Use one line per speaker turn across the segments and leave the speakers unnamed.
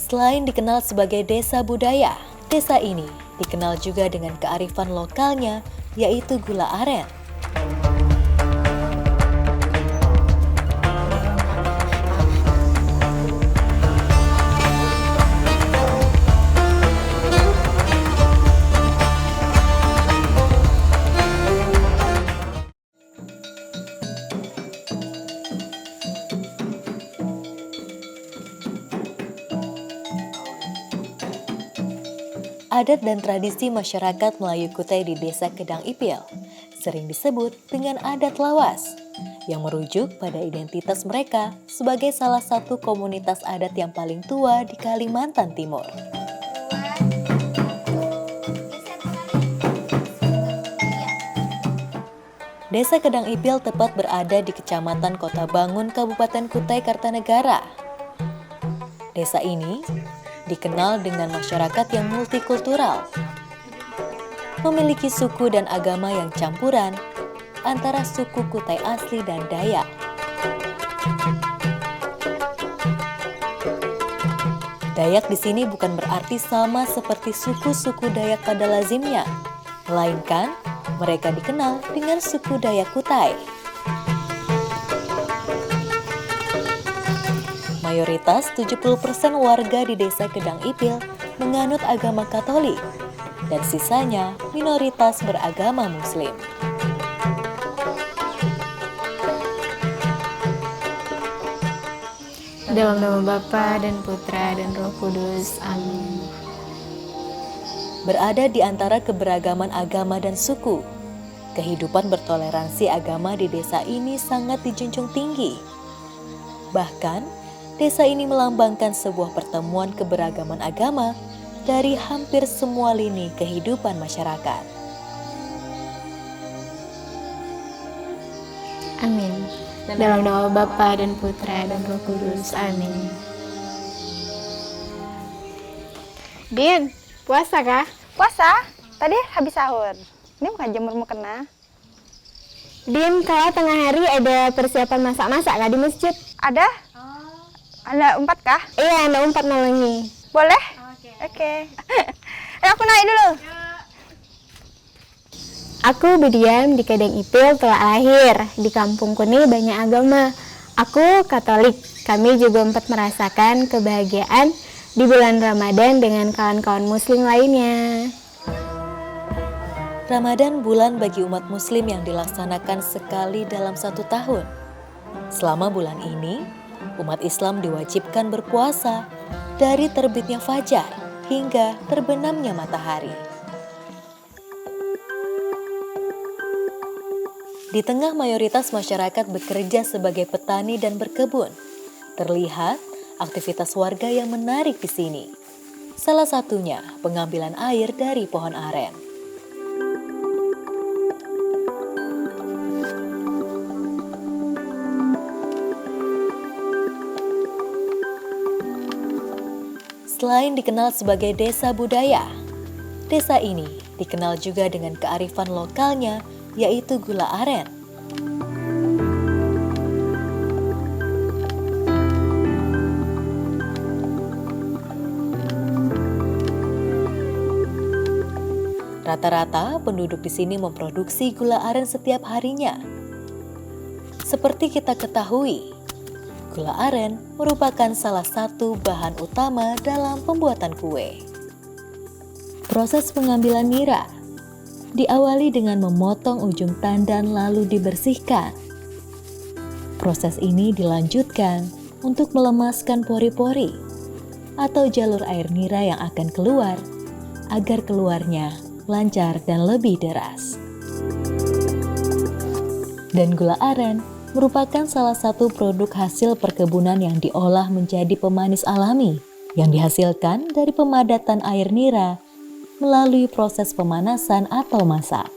Selain dikenal sebagai desa budaya, desa ini dikenal juga dengan kearifan lokalnya, yaitu gula aren. Adat dan tradisi masyarakat Melayu Kutai di Desa Kedang Ipil sering disebut dengan adat lawas, yang merujuk pada identitas mereka sebagai salah satu komunitas adat yang paling tua di Kalimantan Timur. Desa Kedang Ipil tepat berada di Kecamatan Kota Bangun, Kabupaten Kutai Kartanegara. Desa ini dikenal dengan masyarakat yang multikultural, memiliki suku dan agama yang campuran antara suku Kutai asli dan Dayak. Dayak di sini bukan berarti sama seperti suku-suku Dayak pada lazimnya, melainkan mereka dikenal dengan suku Dayak Kutai. Mayoritas 70% warga di Desa Kedang Ipil menganut agama Katolik dan sisanya minoritas beragama Muslim.
Dalam nama Bapa dan Putra dan Roh Kudus. Amin.
Berada di antara keberagaman agama dan suku, kehidupan bertoleransi agama di desa ini sangat dijunjung tinggi. Bahkan, desa ini melambangkan sebuah pertemuan keberagaman agama dari hampir semua lini kehidupan masyarakat.
Amin. Dalam nama Bapa dan Putra dan Roh Kudus. Amin. Din, puasa kah?
Puasa? Tadi habis sahur. Ini bukan jamur mukena.
Din, kalau tengah hari ada persiapan masak-masak kah di masjid?
Ada? Ada 4 kah?
Iya, ada 4 nalangi.
Boleh? Oke. Aku naik dulu.
Aku berdiam di Kedang Ipil telah lahir. Di kampungku ini banyak agama. Aku Katolik. Kami juga merasakan kebahagiaan di bulan Ramadan dengan kawan-kawan Muslim lainnya.
Ramadan bulan bagi umat Muslim yang dilaksanakan sekali dalam 1 tahun. Selama bulan ini, umat Islam diwajibkan berpuasa dari terbitnya fajar hingga terbenamnya matahari. Di tengah mayoritas masyarakat bekerja sebagai petani dan berkebun, terlihat aktivitas warga yang menarik di sini. Salah satunya pengambilan air dari pohon aren. Selain dikenal sebagai desa budaya, desa ini dikenal juga dengan kearifan lokalnya, yaitu gula aren. Rata-rata penduduk di sini memproduksi gula aren setiap harinya. Seperti kita ketahui, gula aren merupakan salah satu bahan utama dalam pembuatan kue. Proses pengambilan nira diawali dengan memotong ujung tandan lalu dibersihkan. Proses ini dilanjutkan untuk melemaskan pori-pori atau jalur air nira yang akan keluar agar keluarnya lancar dan lebih deras. Dan gula aren merupakan salah satu produk hasil perkebunan yang diolah menjadi pemanis alami yang dihasilkan dari pemadatan air nira melalui proses pemanasan atau masak.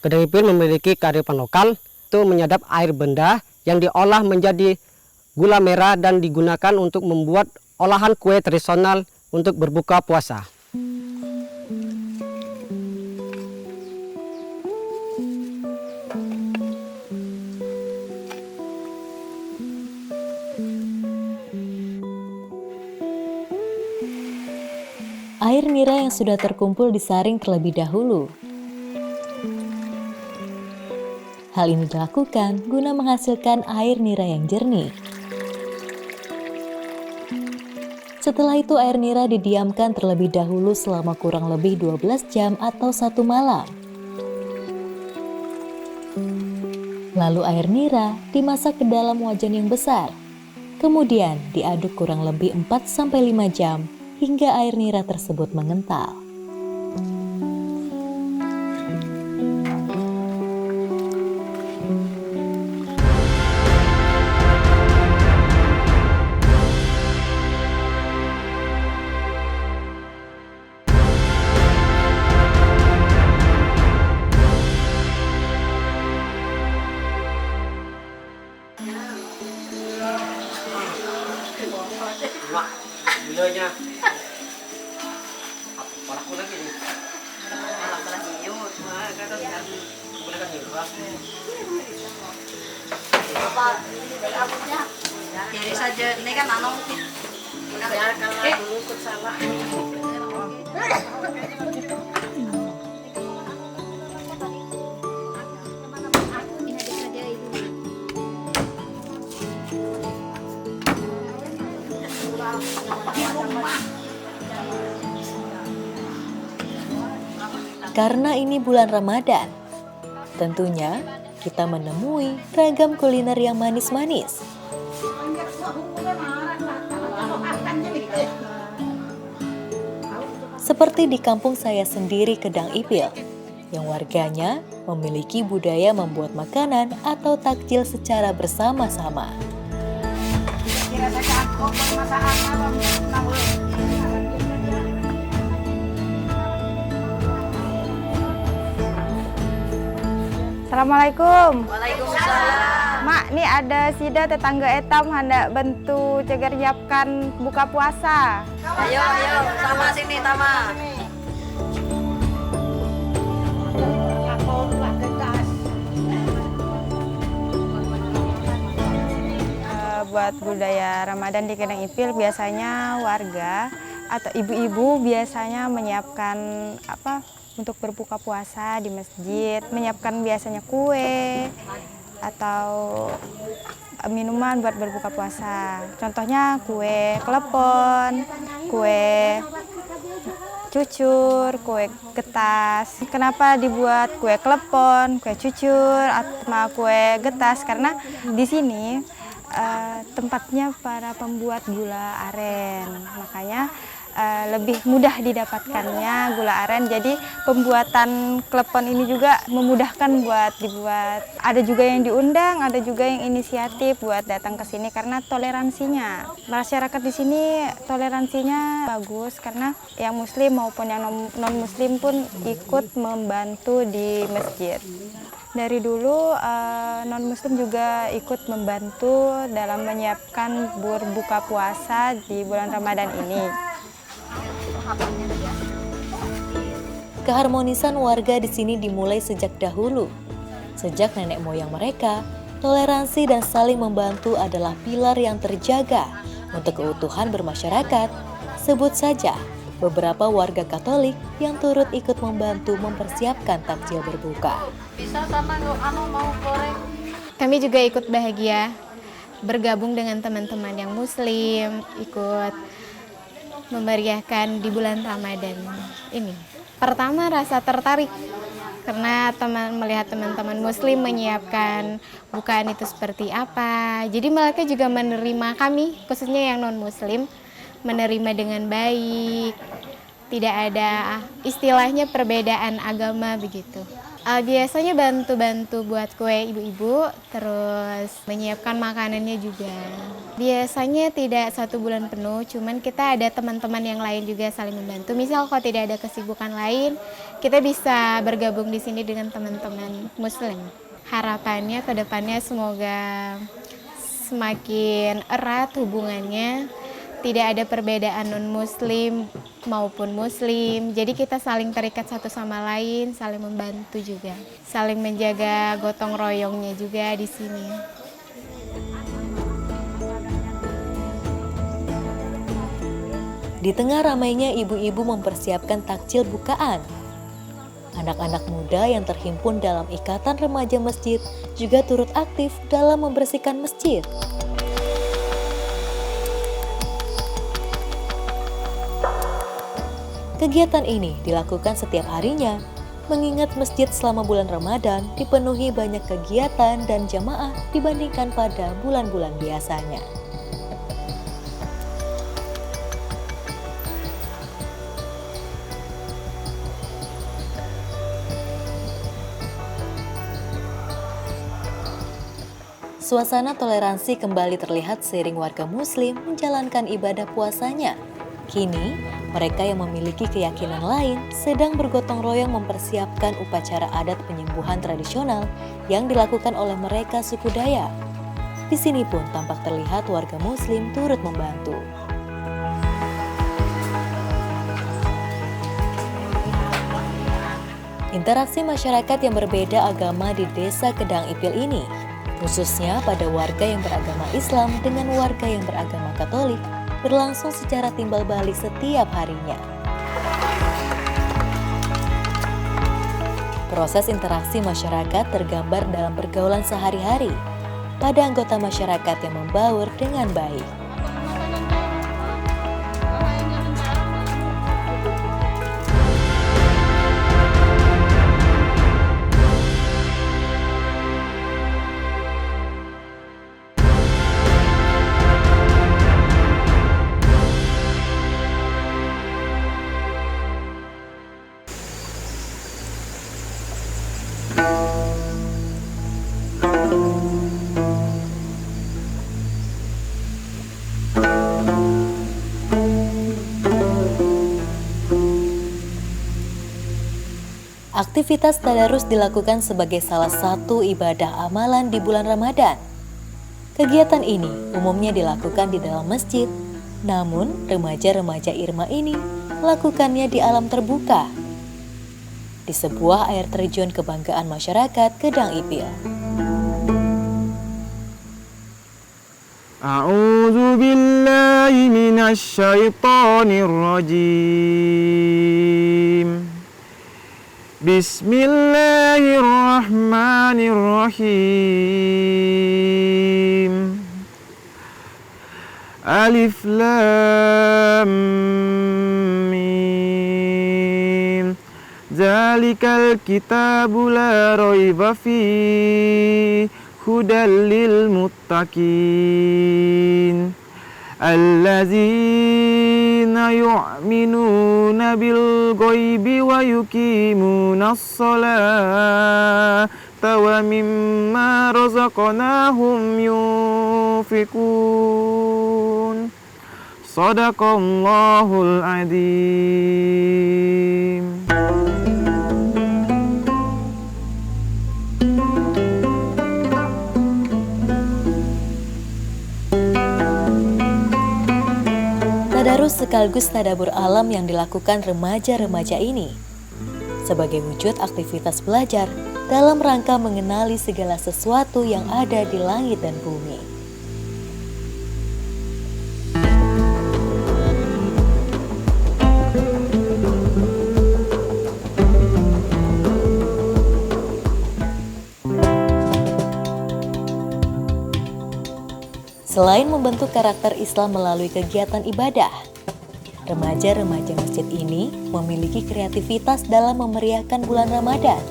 Kedang Ipil memiliki kearifan lokal, itu menyadap air benda yang diolah menjadi gula merah dan digunakan untuk membuat olahan kue tradisional untuk berbuka puasa.
Air nira yang sudah terkumpul disaring terlebih dahulu. Hal ini dilakukan guna menghasilkan air nira yang jernih. Setelah itu air nira didiamkan terlebih dahulu selama kurang lebih 12 jam atau 1 malam. Lalu air nira dimasak ke dalam wajan yang besar. Kemudian diaduk kurang lebih 4-5 jam hingga air nira tersebut mengental.
Gulanya. Parah lagi nih.
Jadi saja ini kan nanong.
Karena ini bulan Ramadan, tentunya kita menemui ragam kuliner yang manis-manis. Seperti di kampung saya sendiri, Kedang Ipil, yang warganya memiliki budaya membuat makanan atau takjil secara bersama-sama.
Assalamualaikum.
Waalaikumsalam.
Mak, nih ada sida tetangga etam hendak bantu ceger nyiapkan buka puasa.
Ayo, sama sini, Tama.
Buat budaya Ramadan di Kedang Ipil biasanya warga atau ibu-ibu biasanya menyiapkan untuk berbuka puasa di masjid, menyiapkan biasanya kue atau minuman buat berbuka puasa. Contohnya kue klepon, kue cucur, kue getas. Kenapa dibuat kue klepon, kue cucur, atau kue getas? Karena di sini tempatnya para pembuat gula aren, makanya lebih mudah didapatkannya gula aren. Jadi pembuatan klepon ini juga memudahkan buat dibuat. Ada juga yang diundang, ada juga yang inisiatif buat datang ke sini karena toleransinya. Masyarakat di sini toleransinya bagus karena yang muslim maupun yang non muslim pun ikut membantu di masjid. Dari dulu non-muslim juga ikut membantu dalam menyiapkan berbuka puasa di bulan Ramadan ini.
Keharmonisan warga di sini dimulai sejak dahulu. Sejak nenek moyang mereka, toleransi dan saling membantu adalah pilar yang terjaga untuk keutuhan bermasyarakat. Sebut saja beberapa warga Katolik yang turut ikut membantu mempersiapkan takjil berbuka.
Bisa sama mau goreng.
Kami juga ikut bahagia bergabung dengan teman-teman yang muslim, ikut memeriahkan di bulan Ramadan ini. Pertama rasa tertarik karena melihat teman-teman muslim menyiapkan bukaan itu seperti apa. Jadi mereka juga menerima kami, khususnya yang non-muslim, menerima dengan baik. Tidak ada istilahnya perbedaan agama begitu. Biasanya bantu-bantu buat kue ibu-ibu, terus menyiapkan makanannya juga. Biasanya tidak 1 bulan penuh, cuman kita ada teman-teman yang lain juga saling membantu. Misal kalau tidak ada kesibukan lain, kita bisa bergabung di sini dengan teman-teman muslim. Harapannya ke depannya semoga semakin erat hubungannya, tidak ada perbedaan non-muslim maupun muslim. Jadi kita saling terikat satu sama lain, saling membantu juga. Saling menjaga gotong royongnya juga di sini.
Di tengah ramainya ibu-ibu mempersiapkan takjil bukaan. Anak-anak muda yang terhimpun dalam ikatan remaja masjid juga turut aktif dalam membersihkan masjid. Kegiatan ini dilakukan setiap harinya, mengingat masjid selama bulan Ramadan dipenuhi banyak kegiatan dan jamaah dibandingkan pada bulan-bulan biasanya. Suasana toleransi kembali terlihat seiring warga Muslim menjalankan ibadah puasanya. Kini, mereka yang memiliki keyakinan lain sedang bergotong royong mempersiapkan upacara adat penyembuhan tradisional yang dilakukan oleh mereka suku Dayak. Di sini pun tampak terlihat warga Muslim turut membantu. Interaksi masyarakat yang berbeda agama di Desa Kedang Ipil ini, khususnya pada warga yang beragama Islam dengan warga yang beragama Katolik, berlangsung secara timbal balik setiap harinya. Proses interaksi masyarakat tergambar dalam pergaulan sehari-hari pada anggota masyarakat yang membaur dengan baik. Aktivitas tadarus dilakukan sebagai salah satu ibadah amalan di bulan Ramadan. Kegiatan ini umumnya dilakukan di dalam masjid, namun remaja-remaja Irma ini melakukannya di alam terbuka, di sebuah air terjun kebanggaan masyarakat Kedang Ipil.
A'udzu billahi minasy syaithanir rajim. Bismillahirrahmanirrahim. Alif Lam Mim. Zalikal kitabu la raiba fihi hudal lil muttaqin. Allazina yu'minuna bil ghaibi wa yuqimunas salata wa mimma razaqnahum yunfikun. Shadaqallahul adzim.
Tadarus sekaligus tadabur alam yang dilakukan remaja-remaja ini sebagai wujud aktivitas belajar dalam rangka mengenali segala sesuatu yang ada di langit dan bumi. Selain membentuk karakter Islam melalui kegiatan ibadah, remaja-remaja masjid ini memiliki kreativitas dalam memeriahkan bulan Ramadan.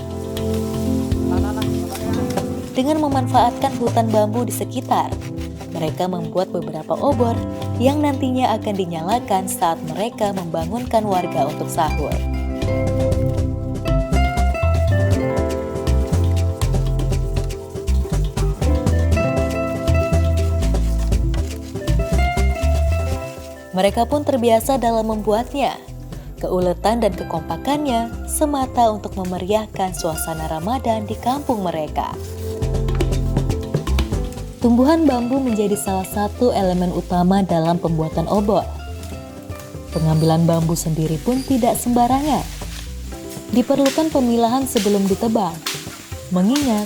Dengan memanfaatkan hutan bambu di sekitar, mereka membuat beberapa obor yang nantinya akan dinyalakan saat mereka membangunkan warga untuk sahur. Mereka pun terbiasa dalam membuatnya. Keuletan dan kekompakannya semata untuk memeriahkan suasana Ramadan di kampung mereka. Tumbuhan bambu menjadi salah satu elemen utama dalam pembuatan obor. Pengambilan bambu sendiri pun tidak sembarangan. Diperlukan pemilahan sebelum ditebang, mengingat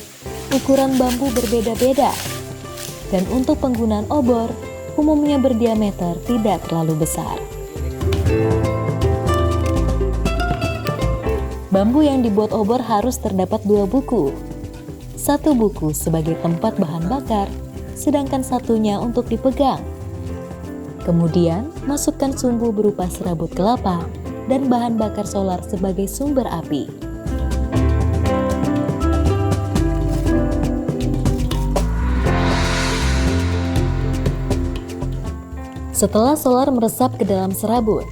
ukuran bambu berbeda-beda. Dan untuk penggunaan obor, umumnya berdiameter tidak terlalu besar. Bambu yang dibuat obor harus terdapat 2 buku. 1 buku sebagai tempat bahan bakar, sedangkan satunya untuk dipegang. Kemudian, masukkan sumbu berupa serabut kelapa dan bahan bakar solar sebagai sumber api. Setelah solar meresap ke dalam serabut,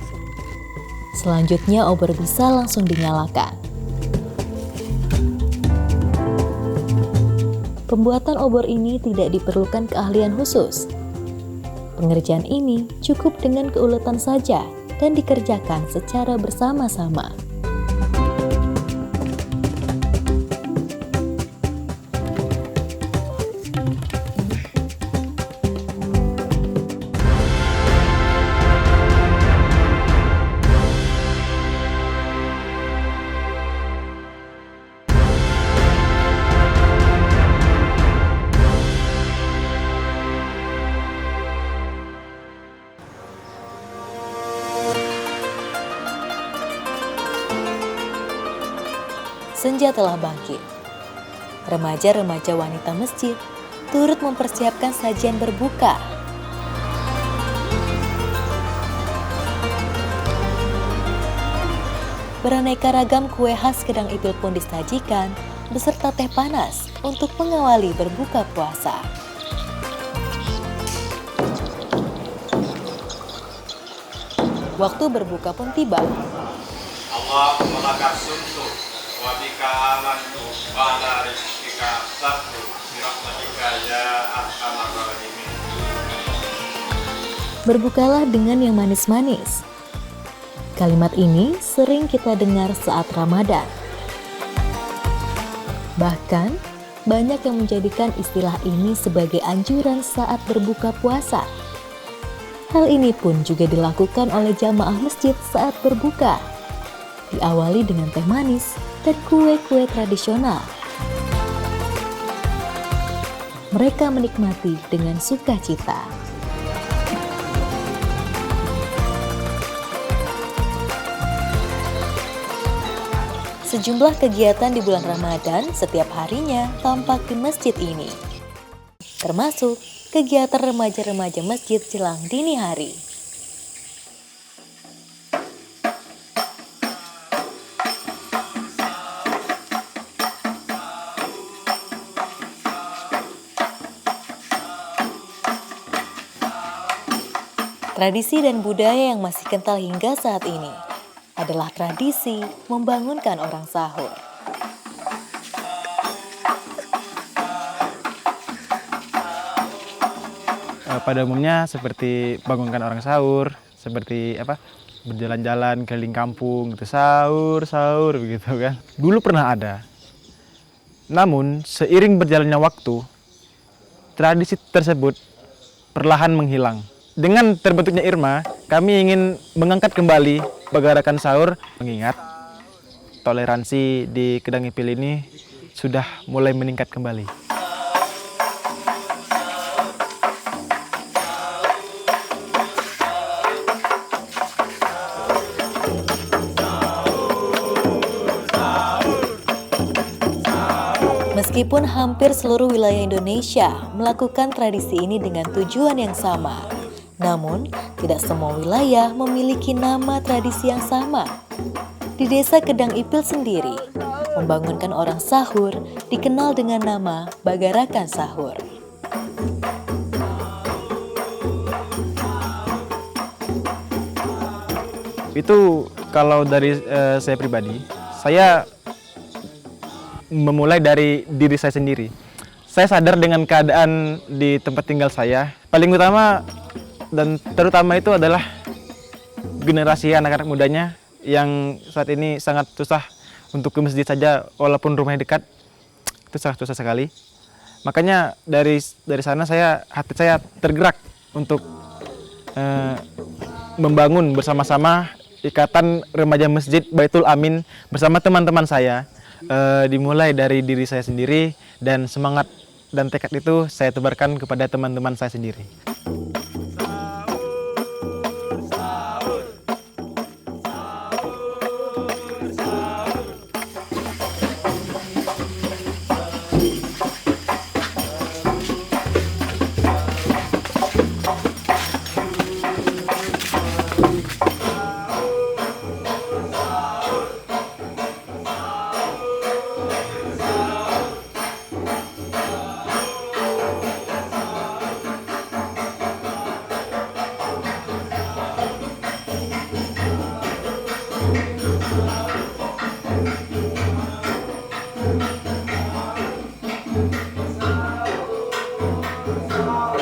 selanjutnya obor bisa langsung dinyalakan. Pembuatan obor ini tidak diperlukan keahlian khusus. Pengerjaan ini cukup dengan keuletan saja dan dikerjakan secara bersama-sama. Senja telah bangkit. Remaja-remaja wanita masjid turut mempersiapkan sajian berbuka. Beraneka ragam kue khas Kedang Ipil pun disajikan beserta teh panas untuk mengawali berbuka puasa. Waktu berbuka pun tiba.
Allahumma lakal sumtu wa bika amantu wa ala rizqika sabtu birahmatika ya arhamar rahimin.
Berbukalah dengan yang manis-manis. Kalimat ini sering kita dengar saat Ramadan. Bahkan, banyak yang menjadikan istilah ini sebagai anjuran saat berbuka puasa. Hal ini pun juga dilakukan oleh jamaah masjid saat berbuka. Diawali dengan teh manis dan kue-kue tradisional. Mereka menikmati dengan sukacita. Sejumlah kegiatan di bulan Ramadan setiap harinya tampak di masjid ini, termasuk kegiatan remaja-remaja masjid jelang dini hari. Tradisi dan budaya yang masih kental hingga saat ini adalah tradisi membangunkan orang sahur.
Pada umumnya seperti bangunkan orang sahur, seperti berjalan-jalan keliling kampung gitu, sahur begitu kan. Dulu pernah ada. Namun seiring berjalannya waktu, tradisi tersebut perlahan menghilang. Dengan terbentuknya IRMA, kami ingin mengangkat kembali pergerakan sahur, mengingat toleransi di Kedang Ipil ini sudah mulai meningkat kembali.
Meskipun hampir seluruh wilayah Indonesia melakukan tradisi ini dengan tujuan yang sama, namun, tidak semua wilayah memiliki nama tradisi yang sama. Di desa Kedang Ipil sendiri, membangunkan orang sahur dikenal dengan nama Bagarakan Sahur.
Itu kalau dari saya pribadi, saya memulai dari diri saya sendiri. Saya sadar dengan keadaan di tempat tinggal saya. Paling utama dan terutama itu adalah generasi anak-anak mudanya yang saat ini sangat susah untuk ke masjid saja, walaupun rumahnya dekat, itu sangat susah sekali. Makanya dari sana hati saya tergerak untuk membangun bersama-sama ikatan remaja masjid Baitul Amin bersama teman-teman saya. Dimulai dari diri saya sendiri, dan semangat dan tekad itu saya tebarkan kepada teman-teman saya sendiri.
Salam